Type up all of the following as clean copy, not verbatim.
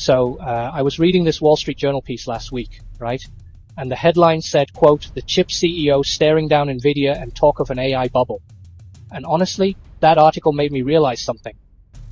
I was reading this Wall Street Journal piece last week, right? And the headline said, quote, "The chip CEO staring down Nvidia and talk of an AI bubble." And honestly, that article made me realize something.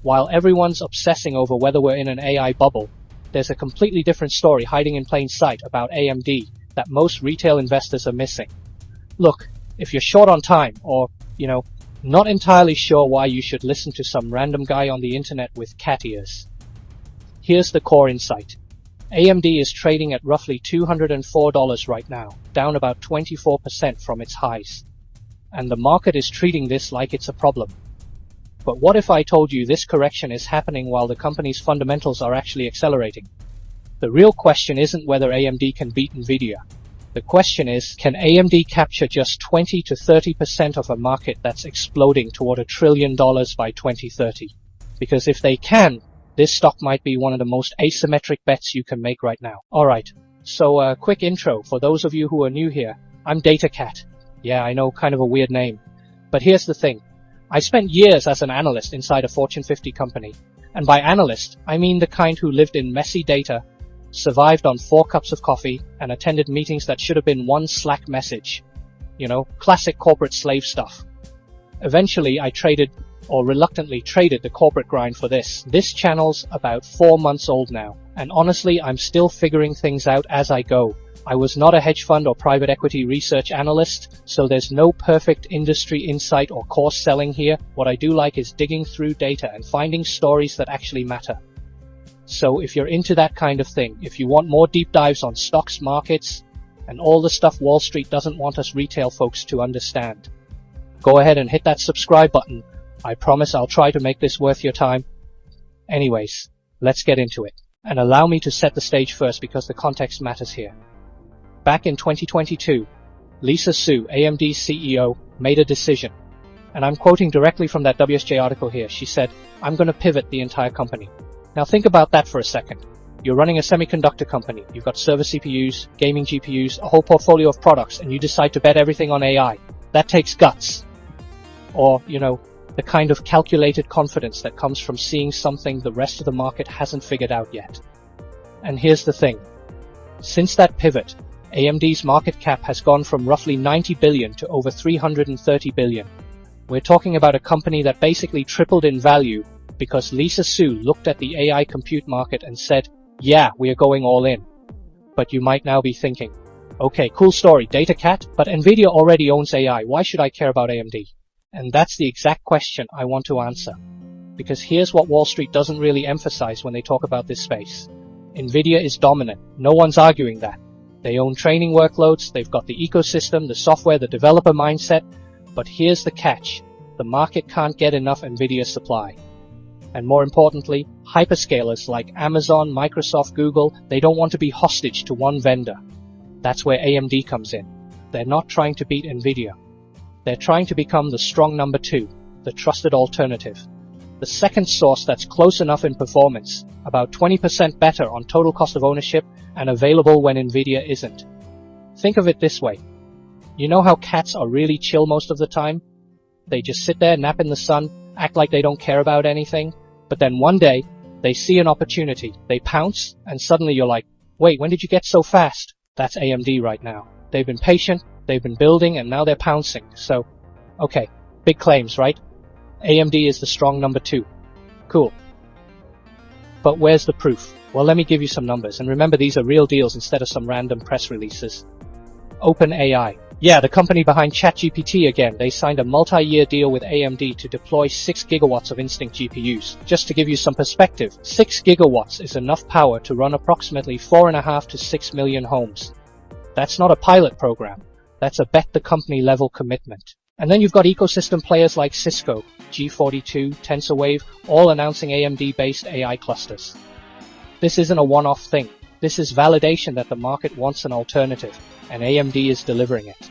While everyone's obsessing over whether we're in an AI bubble, there's a completely different story hiding in plain sight about AMD that most retail investors are missing. Look, if you're short on time or, not entirely sure why you should listen to some random guy on the internet with cat ears, here's the core insight. AMD is trading at roughly $204 right now, down about 24% from its highs. And the market is treating this like it's a problem. But what if I told you this correction is happening while the company's fundamentals are actually accelerating? The real question isn't whether AMD can beat Nvidia. The question is, can AMD capture just 20 to 30% of a market that's exploding toward $1 trillion by 2030? Because if they can, this stock might be one of the most asymmetric bets you can make right now. Alright, so a quick intro for those of you who are new here. I'm DataCat. Yeah, I know, kind of a weird name. But here's the thing. I spent years as an analyst inside a Fortune 50 company. And by analyst, I mean the kind who lived in messy data, survived on 4 cups of coffee, and attended meetings that should have been one Slack message. Classic corporate slave stuff. Eventually, I reluctantly traded the corporate grind for this. This channel's about 4 months old now, and honestly, I'm still figuring things out as I go. I was not a hedge fund or private equity research analyst, so there's no perfect industry insight or course selling here. What I do like is digging through data and finding stories that actually matter. So if you're into that kind of thing, if you want more deep dives on stocks, markets, and all the stuff Wall Street doesn't want us retail folks to understand, go ahead and hit that subscribe button. I promise I'll try to make this worth your time. Anyways, let's get into it. And allow me to set the stage first because the context matters here. Back in 2022, Lisa Su, AMD's CEO, made a decision. And I'm quoting directly from that WSJ article here. She said, "I'm going to pivot the entire company." Now think about that for a second. You're running a semiconductor company. You've got server CPUs, gaming GPUs, a whole portfolio of products, and you decide to bet everything on AI. That takes guts. Or, the kind of calculated confidence that comes from seeing something the rest of the market hasn't figured out yet. And here's the thing. Since that pivot, AMD's market cap has gone from roughly $90 billion to over $330 billion. We're talking about a company that basically tripled in value because Lisa Su looked at the AI compute market and said, "Yeah, we are going all in." But you might now be thinking, okay, cool story, DataCat, but Nvidia already owns AI. Why should I care about AMD? And that's the exact question I want to answer. Because here's what Wall Street doesn't really emphasize when they talk about this space. Nvidia is dominant. No one's arguing that. They own training workloads, they've got the ecosystem, the software, the developer mindset. But here's the catch. The market can't get enough Nvidia supply. And more importantly, hyperscalers like Amazon, Microsoft, Google, they don't want to be hostage to one vendor. That's where AMD comes in. They're not trying to beat Nvidia. They're trying to become the strong number 2, the trusted alternative. The second source that's close enough in performance, about 20% better on total cost of ownership, and available when Nvidia isn't. Think of it this way. You know how cats are really chill most of the time? They just sit there, nap in the sun, act like they don't care about anything, but then one day, they see an opportunity, they pounce, and suddenly you're like, wait, when did you get so fast? That's AMD right now. They've been patient, they've been building, and now they're pouncing. So, okay, big claims, right? AMD is the strong number 2. Cool. But where's the proof? Well, let me give you some numbers, and remember these are real deals instead of some random press releases. OpenAI. Yeah, the company behind ChatGPT again, they signed a multi-year deal with AMD to deploy 6 gigawatts of Instinct GPUs. Just to give you some perspective, 6 gigawatts is enough power to run approximately 4.5 to 6 million homes. That's not a pilot program. That's a bet the company level commitment. And then you've got ecosystem players like Cisco, G42, TensorWave, all announcing AMD-based AI clusters. This isn't a one-off thing. This is validation that the market wants an alternative, and AMD is delivering it.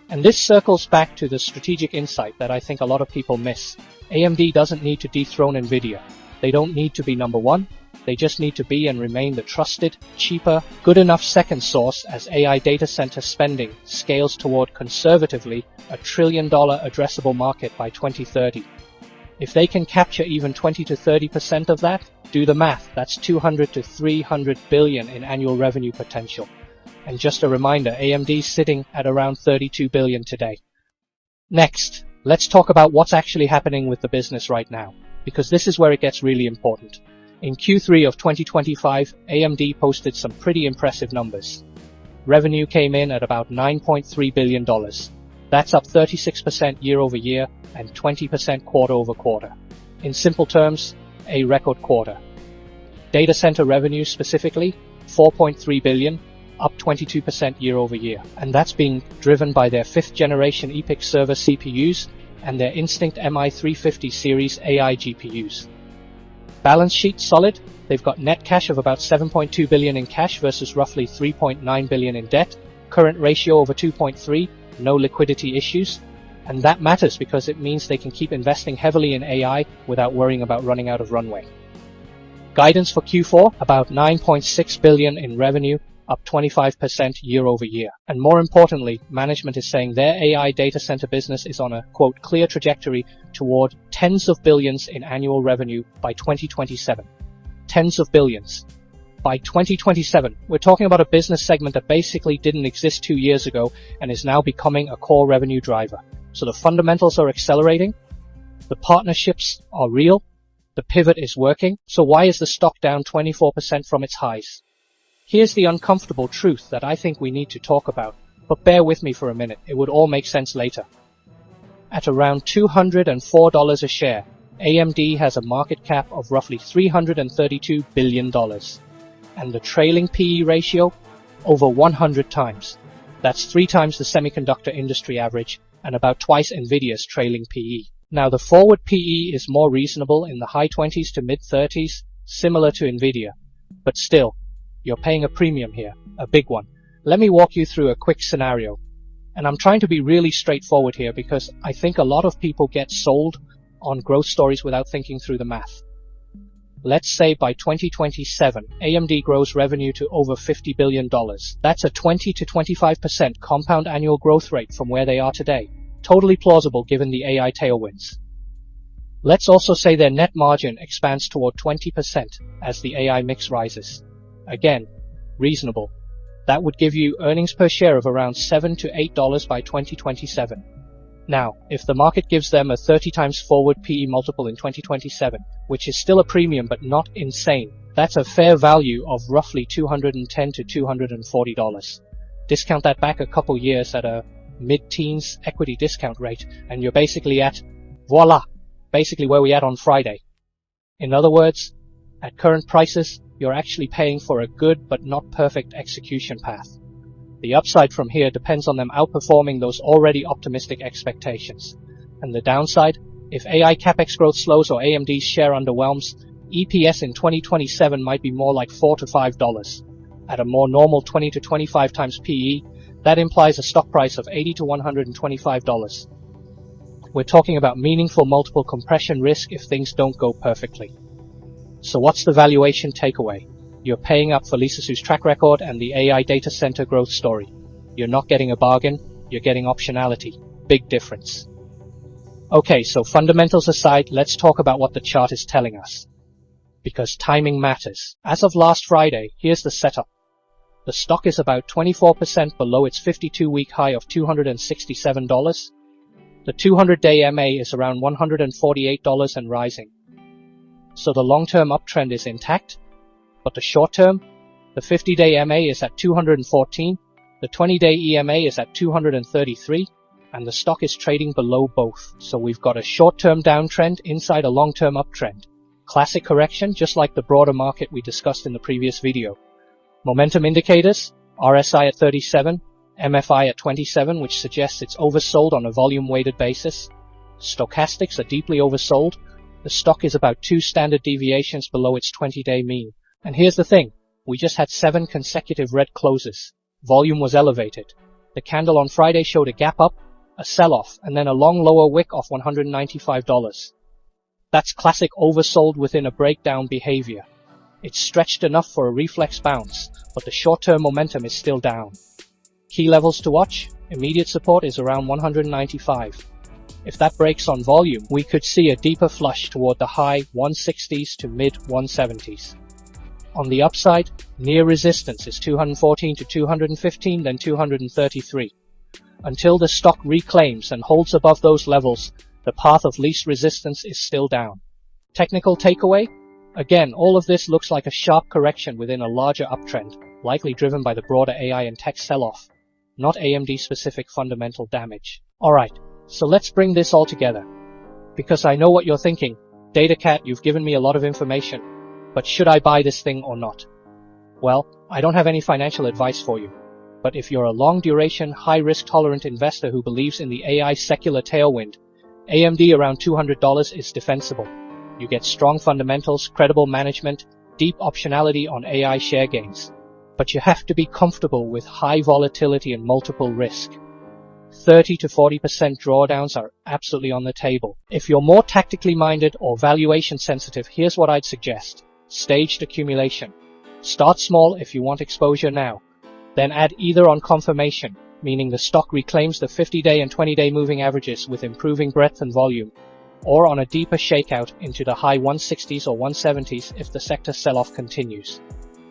And this circles back to the strategic insight that I think a lot of people miss. AMD doesn't need to dethrone Nvidia. They don't need to be number 1. They just need to be and remain the trusted, cheaper, good enough second source as AI data center spending scales toward conservatively $1 trillion addressable market by 2030. If they can capture even 20 to 30% of that, do the math, that's 200 to 300 billion in annual revenue potential. And just a reminder, AMD's sitting at around 32 billion today. Next, let's talk about what's actually happening with the business right now, because this is where it gets really important. In Q3 of 2025, AMD posted some pretty impressive numbers. Revenue came in at about $9.3 billion. That's up 36% year over year and 20% quarter over quarter. In simple terms, a record quarter. Data center revenue specifically, $4.3 billion, up 22% year over year. And that's being driven by their 5th generation EPYC server CPUs and their Instinct MI350 series AI GPUs. Balance sheet solid. They've got net cash of about $7.2 billion in cash versus roughly $3.9 billion in debt. Current ratio over 2.3, no liquidity issues. And that matters because it means they can keep investing heavily in AI without worrying about running out of runway. Guidance for Q4, about $9.6 billion in revenue, up 25% year over year. And more importantly, management is saying their AI data center business is on a, quote, clear trajectory toward tens of billions in annual revenue by 2027. Tens of billions. By 2027, we're talking about a business segment that basically didn't exist 2 years ago and is now becoming a core revenue driver. So the fundamentals are accelerating, the partnerships are real, the pivot is working. So why is the stock down 24% from its highs? Here's the uncomfortable truth that I think we need to talk about, but bear with me for a minute, it would all make sense later. At around $204 a share, AMD has a market cap of roughly $332 billion, and the trailing PE ratio, over 100 times. That's 3 times the semiconductor industry average, and about twice Nvidia's trailing PE. Now the forward PE is more reasonable in the high 20s to mid 30s, similar to Nvidia, but still, you're paying a premium here, a big one. Let me walk you through a quick scenario. And I'm trying to be really straightforward here because I think a lot of people get sold on growth stories without thinking through the math. Let's say by 2027, AMD grows revenue to over $50 billion. That's a 20 to 25% compound annual growth rate from where they are today. Totally plausible given the AI tailwinds. Let's also say their net margin expands toward 20% as the AI mix rises. Again, reasonable. That would give you earnings per share of around $7 to $8 by 2027. Now, if the market gives them a 30 times forward PE multiple in 2027, which is still a premium but not insane, that's a fair value of roughly $210 to $240. Discount that back a couple years at a mid-teens equity discount rate, and you're basically at, voila, basically where we at on Friday. In other words, at current prices, you're actually paying for a good but not perfect execution path. The upside from here depends on them outperforming those already optimistic expectations. And the downside, if AI capex growth slows or AMD's share underwhelms, EPS in 2027 might be more like $4 to $5. At a more normal 20 to 25 times PE, that implies a stock price of $80 to $125. We're talking about meaningful multiple compression risk if things don't go perfectly. So what's the valuation takeaway? You're paying up for Lisa's track record and the AI data center growth story. You're not getting a bargain, you're getting optionality. Big difference. Okay, so fundamentals aside, let's talk about what the chart is telling us. Because timing matters. As of last Friday, here's the setup. The stock is about 24% below its 52-week high of $267. The 200-day MA is around $148 and rising. So the long-term uptrend is intact, but the short-term, the 50-day MA is at 214, the 20-day EMA is at 233, and the stock is trading below both. So we've got a short-term downtrend inside a long-term uptrend. Classic correction, just like the broader market we discussed in the previous video. Momentum indicators, RSI at 37, MFI at 27, which suggests it's oversold on a volume-weighted basis. Stochastics are deeply oversold. The stock is about 2 standard deviations below its 20-day mean. And here's the thing, we just had 7 consecutive red closes. Volume was elevated. The candle on Friday showed a gap up, a sell-off, and then a long lower wick off $195. That's classic oversold within a breakdown behavior. It's stretched enough for a reflex bounce, but the short-term momentum is still down. Key levels to watch, immediate support is around 195. If that breaks on volume, we could see a deeper flush toward the high 160s to mid 170s. On the upside, near resistance is 214 to 215, then 233. Until the stock reclaims and holds above those levels, the path of least resistance is still down. Technical takeaway? Again, all of this looks like a sharp correction within a larger uptrend, likely driven by the broader AI and tech sell-off, not AMD-specific fundamental damage. Alright, so let's bring this all together. Because I know what you're thinking, DataCat, you've given me a lot of information, but should I buy this thing or not? Well, I don't have any financial advice for you. But if you're a long-duration, high-risk tolerant investor who believes in the AI secular tailwind, AMD around $200 is defensible. You get strong fundamentals, credible management, deep optionality on AI share gains. But you have to be comfortable with high volatility and multiple risk. 30 to 40% drawdowns are absolutely on the table. If you're more tactically minded or valuation sensitive, here's what I'd suggest. Staged accumulation. Start small if you want exposure now. Then add either on confirmation, meaning the stock reclaims the 50-day and 20-day moving averages with improving breadth and volume, or on a deeper shakeout into the high 160s or 170s if the sector sell-off continues.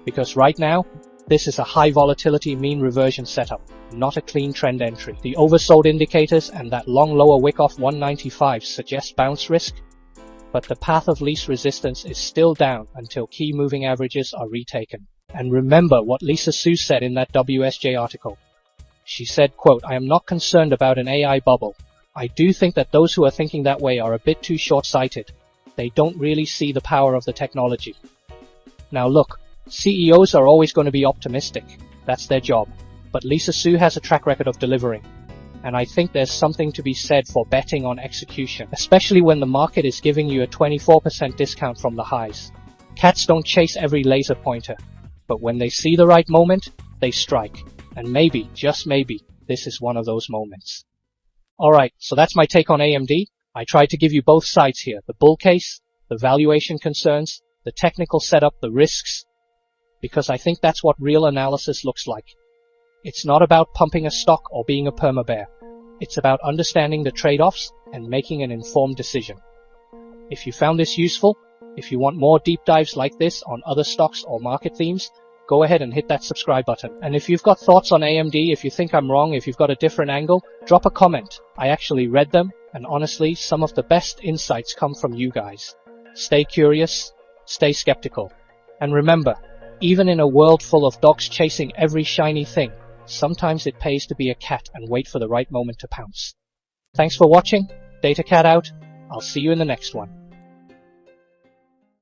Because right now, this is a high volatility mean reversion setup, not a clean trend entry. The oversold indicators and that long lower wick off 195 suggest bounce risk, but the path of least resistance is still down until key moving averages are retaken. And remember what Lisa Su said in that WSJ article. She said, quote, "I am not concerned about an AI bubble. I do think that those who are thinking that way are a bit too short-sighted. They don't really see the power of the technology." Now look, CEOs are always going to be optimistic. That's their job. But Lisa Su has a track record of delivering. And I think there's something to be said for betting on execution, especially when the market is giving you a 24% discount from the highs. Cats don't chase every laser pointer, but when they see the right moment, they strike. And maybe, just maybe, this is one of those moments. Alright, so that's my take on AMD. I tried to give you both sides here, the bull case, the valuation concerns, the technical setup, the risks, because I think that's what real analysis looks like. It's not about pumping a stock or being a perma-bear. It's about understanding the trade-offs and making an informed decision. If you found this useful, if you want more deep dives like this on other stocks or market themes, go ahead and hit that subscribe button. And if you've got thoughts on AMD, if you think I'm wrong, if you've got a different angle, drop a comment. I actually read them, and honestly, some of the best insights come from you guys. Stay curious, stay skeptical. And remember, even in a world full of dogs chasing every shiny thing, sometimes it pays to be a cat and wait for the right moment to pounce. Thanks for watching. DataCat out. I'll see you in the next one.